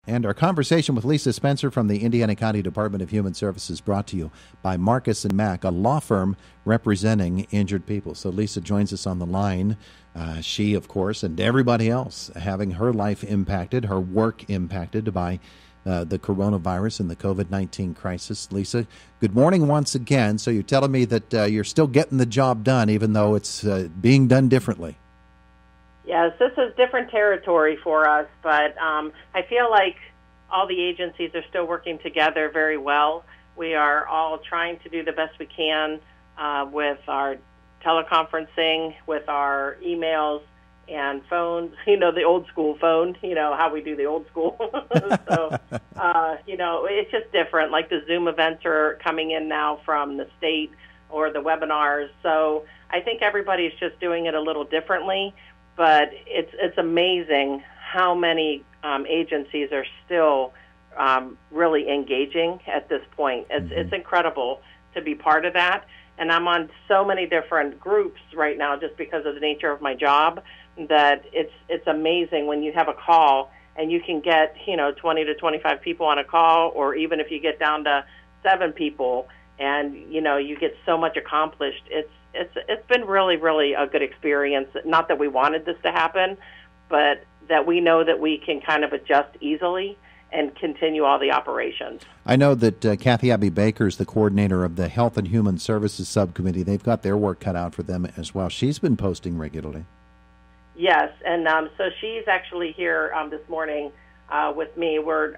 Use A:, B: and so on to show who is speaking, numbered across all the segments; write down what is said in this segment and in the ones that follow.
A: And our conversation with Lisa Spencer from the Indiana County Department of Human Services, brought to you by Marcus and Mack, a law firm representing injured people. So Lisa joins us on the line. She, of course, and everybody else having her life impacted, her work impacted by the coronavirus and the COVID-19 crisis. Lisa, good morning once again. So you're telling me that you're still getting the job done, even though it's being done differently.
B: Yes, this is different territory for us, but I feel like all the agencies are still working together very well. We are all trying to do the best we can with our teleconferencing, with our emails and phones, the old school phone, how we do the old school. So, it's just different. Like the Zoom events are coming in now from the state or the webinars. So I think everybody's just doing it a little differently. But it's amazing how many agencies are still really engaging at this point. It's incredible to be part of that. And I'm on so many different groups right now just because of the nature of my job that it's amazing when you have a call and you can get 20 to 25 people on a call, or even if you get down to 7 people and you get so much accomplished. It's been really, really a good experience. Not that we wanted this to happen, but that we know that we can kind of adjust easily and continue all the operations.
A: I know that Kathy Abby Baker is the coordinator of the Health and Human Services Subcommittee. They've got their work cut out for them as well. She's been posting regularly. Yes,
B: and so she's actually here this morning with me. We're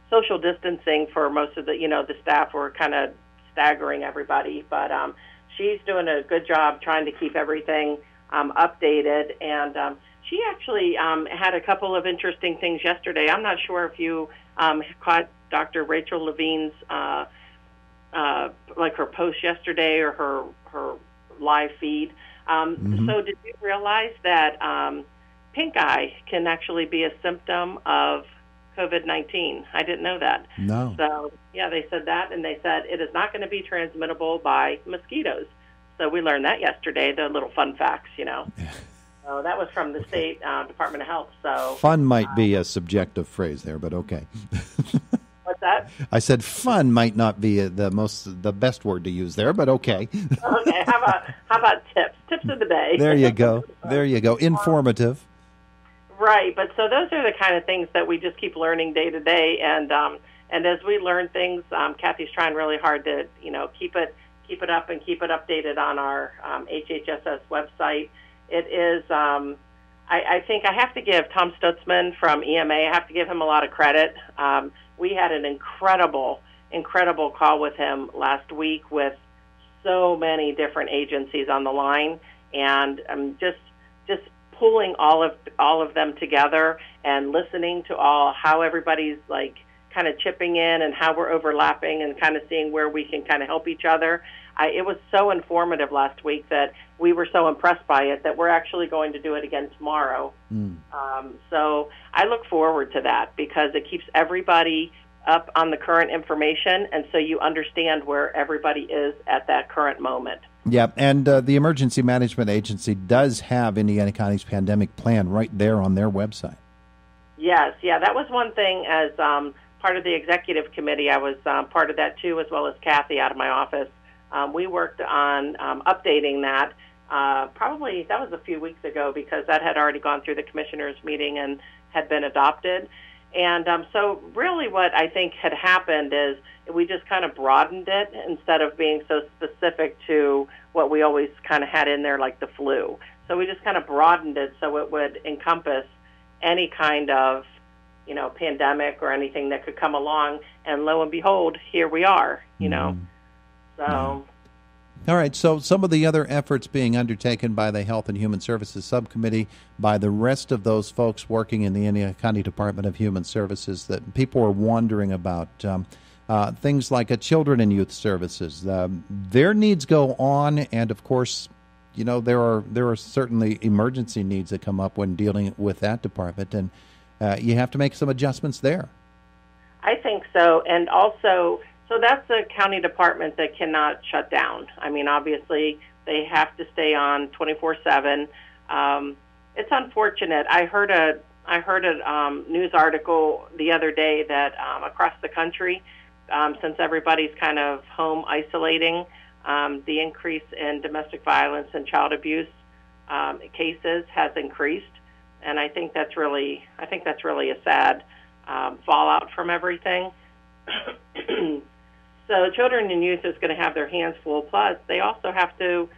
B: social distancing for most of the staff. We're kind of staggering everybody, but she's doing a good job trying to keep everything updated. And she actually had a couple of interesting things yesterday. I'm not sure if you caught Dr. Rachel Levine's like her post yesterday or her live feed. So did you realize that pink eye can actually be a symptom of COVID-19? I didn't know that.
A: No.
B: So, yeah, they said that, and they said it is not going to be transmittable by mosquitoes. So we learned that yesterday, the little fun facts, So that was from the State Department of Health. So
A: fun might be a subjective phrase there, but okay.
B: What's that?
A: I said fun might not be the best word to use there, but okay.
B: Okay, how about tips? Tips of the day.
A: There you go. There you go. Informative.
B: Right, but so those are the kind of things that we just keep learning day to day, and as we learn things, Kathy's trying really hard to keep it up and keep it updated on our HHSS website. It is. I think I have to give Tom Stutzman from EMA. I have to give him a lot of credit. We had an incredible call with him last week with so many different agencies on the line, and just pulling all of them together and listening to how everybody's like kind of chipping in and how we're overlapping and kind of seeing where we can kind of help each other. It was so informative last week that we were so impressed by it that we're actually going to do it again tomorrow. So I look forward to that because it keeps everybody up on the current information, and so you understand where everybody is at that current moment.
A: Yeah, and the Emergency Management Agency does have Indiana County's pandemic plan right there on their website.
B: Yes, that was one thing as part of the executive committee. I was part of that too, as well as Kathy out of my office. We worked on updating that. Probably that was a few weeks ago because that had already gone through the commissioners' meeting and had been adopted. And so really what I think had happened is we just kind of broadened it instead of being so specific to what we always kind of had in there like the flu. So we just kind of broadened it so it would encompass any kind of, pandemic or anything that could come along. And lo and behold, here we are, So...
A: All right, so some of the other efforts being undertaken by the Health and Human Services Subcommittee, by the rest of those folks working in the Indiana County Department of Human Services that people are wondering about, things like Children and Youth Services. Their needs go on, and of course, there are certainly emergency needs that come up when dealing with that department, and you have to make some adjustments there.
B: I think so, and also... So that's a county department that cannot shut down. I mean, obviously, they have to stay on 24/7. It's unfortunate. I heard I heard a news article the other day that across the country, since everybody's kind of home isolating, the increase in domestic violence and child abuse cases has increased, and I think that's really a sad fallout from everything. So children and youth is going to have their hands full. Plus, they also have to,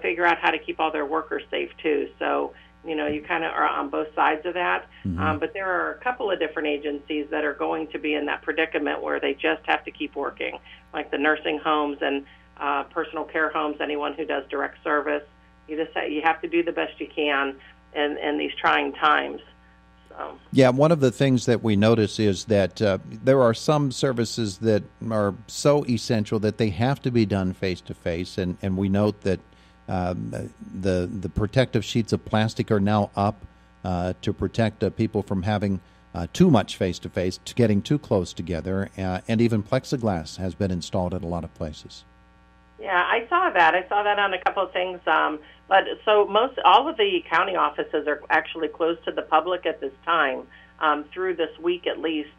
B: figure out how to keep all their workers safe too. So, you kind of are on both sides of that.
A: Mm-hmm.
B: But there are a couple of different agencies that are going to be in that predicament where they just have to keep working, like the nursing homes and personal care homes. Anyone who does direct service, you have to do the best you can in these trying times. So.
A: Yeah, one of the things that we notice is that there are some services that are so essential that they have to be done face-to-face, and we note that the protective sheets of plastic are now up to protect people from having too much face-to-face, to getting too close together, and even plexiglass has been installed at a lot of places.
B: Yeah, I saw that on a couple of things. But so all of the county offices are actually closed to the public at this time, through this week at least.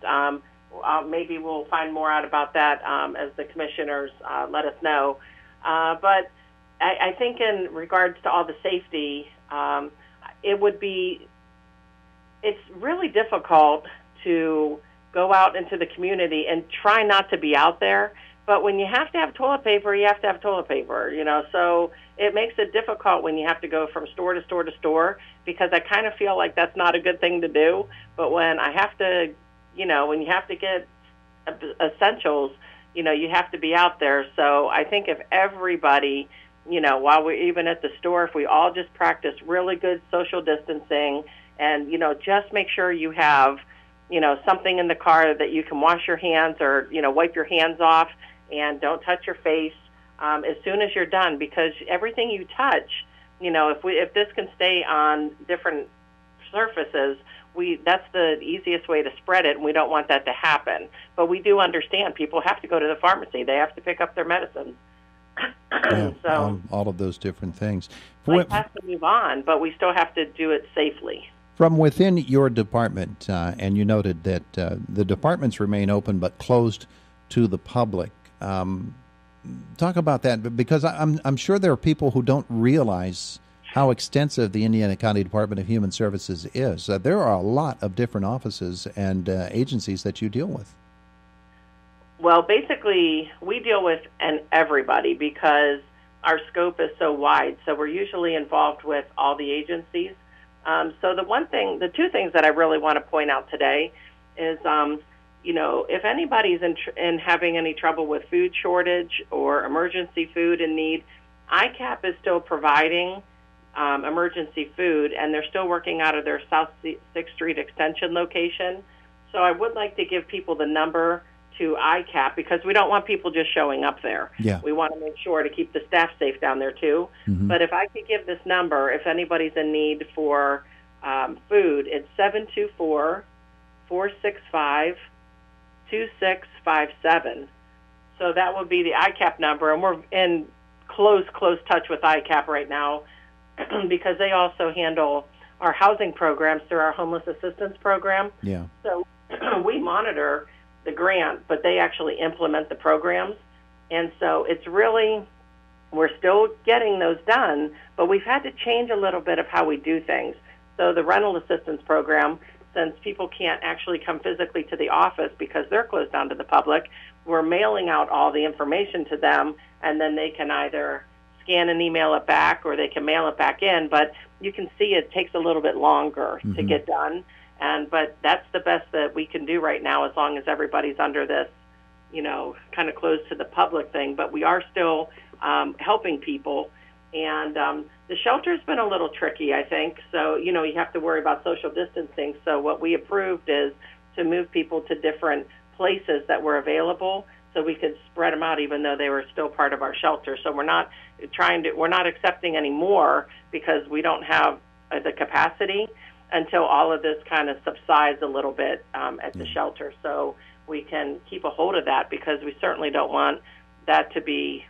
B: Maybe we'll find more out about that as the commissioners let us know. But I think in regards to all the safety, it's really difficult to go out into the community and try not to be out there. But when you have to have toilet paper, you have to have toilet paper, So it makes it difficult when you have to go from store to store to store, because I kind of feel like that's not a good thing to do. But when I have to, when you have to get essentials, you have to be out there. So I think if everybody, while we're even at the store, if we all just practice really good social distancing and, just make sure you have, something in the car that you can wash your hands or, wipe your hands off, and don't touch your face as soon as you're done, because everything you touch, if this can stay on different surfaces, that's the easiest way to spread it, and we don't want that to happen. But we do understand people have to go to the pharmacy. They have to pick up their medicines. So
A: all of those different things.
B: Life has to move on, but we still have to do it safely.
A: From within your department, and you noted that the departments remain open but closed to the public. Talk about that, because I'm sure there are people who don't realize how extensive the Indiana County Department of Human Services is. There are a lot of different offices and agencies that you deal with.
B: Well, basically, we deal with everybody because our scope is so wide. So we're usually involved with all the agencies. So the two things that I really want to point out today is, if anybody's in having any trouble with food shortage or emergency food in need, ICAP is still providing emergency food, and they're still working out of their South 6th Street Extension location. So I would like to give people the number to ICAP, because we don't want people just showing up there.
A: Yeah.
B: We want to make sure to keep the staff safe down there too.
A: Mm-hmm.
B: But if I could give this number, if anybody's in need for food, it's 724-465-2657. So that would be the ICAP number, and we're in close touch with ICAP right now because they also handle our housing programs through our homeless assistance program.
A: Yeah.
B: So we monitor the grant, but they actually implement the programs. And so it's really, we're still getting those done, but we've had to change a little bit of how we do things. So the rental assistance program, since people can't actually come physically to the office because they're closed down to the public, we're mailing out all the information to them, and then they can either scan and email it back or they can mail it back in. But you can see it takes a little bit longer to get done. But that's the best that we can do right now, as long as everybody's under this, kind of closed to the public thing. But we are still helping people. And the shelter's been a little tricky, I think. So, you have to worry about social distancing. So what we approved is to move people to different places that were available so we could spread them out, even though they were still part of our shelter. So we're not accepting any more because we don't have the capacity until all of this kind of subsides a little bit at the shelter, so we can keep a hold of that, because we certainly don't want that to be,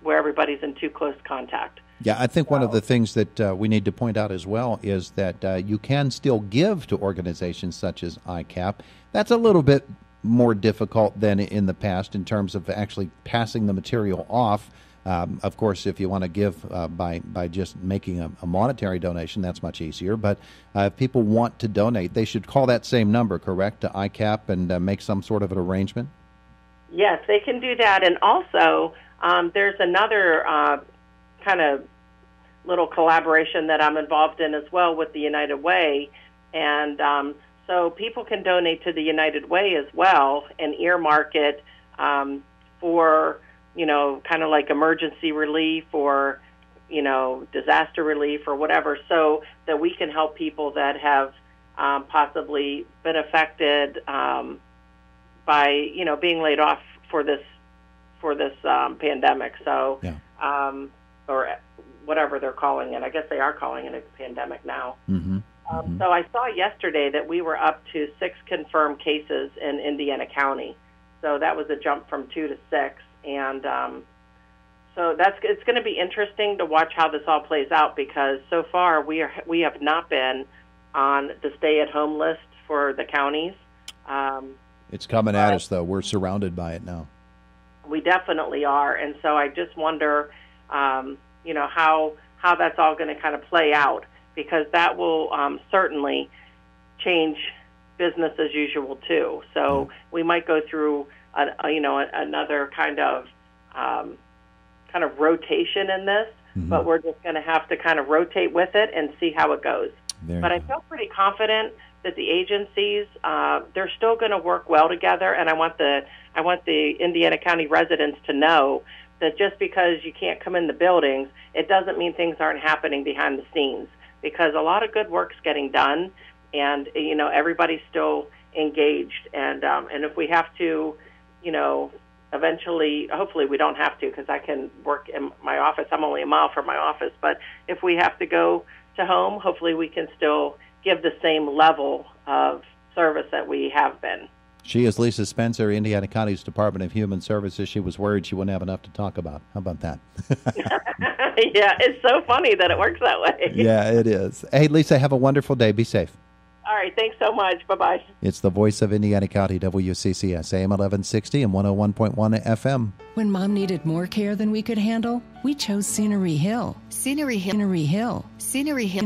B: where everybody's in too close contact.
A: Yeah, I think one of the things that we need to point out as well is that you can still give to organizations such as ICAP. That's a little bit more difficult than in the past in terms of actually passing the material off. Of course, if you want to give by just making a monetary donation, that's much easier. But if people want to donate, they should call that same number, correct, to ICAP and make some sort of an arrangement?
B: Yes, they can do that. And also, there's another kind of little collaboration that I'm involved in as well with the United Way. And so people can donate to the United Way as well and earmark it for, kind of like emergency relief or, disaster relief or whatever, so that we can help people that have possibly been affected by, being laid off for this pandemic. So, yeah. Or whatever they're calling it. I guess they are calling it a pandemic now. Mm-hmm. So I saw yesterday that we were up to 6 confirmed cases in Indiana County. So that was a jump from 2 to 6. And so it's going to be interesting to watch how this all plays out, because so far we have not been on the stay-at-home list for the counties.
A: It's coming at us, though. We're surrounded by it now.
B: We definitely are. And so I just wonder, how that's all going to kind of play out, because that will certainly change business as usual too. So we might go through another kind of rotation in this, but we're just going to have to kind of rotate with it and see how it goes. But I feel pretty confident that the agencies they're still going to work well together, and I want the Indiana County residents to know that just because you can't come in the buildings, it doesn't mean things aren't happening behind the scenes, because a lot of good work's getting done, and everybody's still engaged. And if we have to, eventually, hopefully we don't have to, because I can work in my office. I'm only a mile from my office, but if we have to go to home, hopefully we can still give the same level of service that we have been.
A: She is Lisa Spencer, Indiana County's Department of Human Services. She was worried she wouldn't have enough to talk about. How about that?
B: Yeah, it's so funny that it works that way.
A: Yeah, it is. Hey, Lisa, have a wonderful day. Be safe.
B: All right, thanks so much. Bye-bye.
A: It's the voice of Indiana County, WCCS, AM 1160 and 101.1 FM.
C: When Mom needed more care than we could handle, we chose Scenery Hill. Scenery Hill. Scenery Hill. Scenery Hill.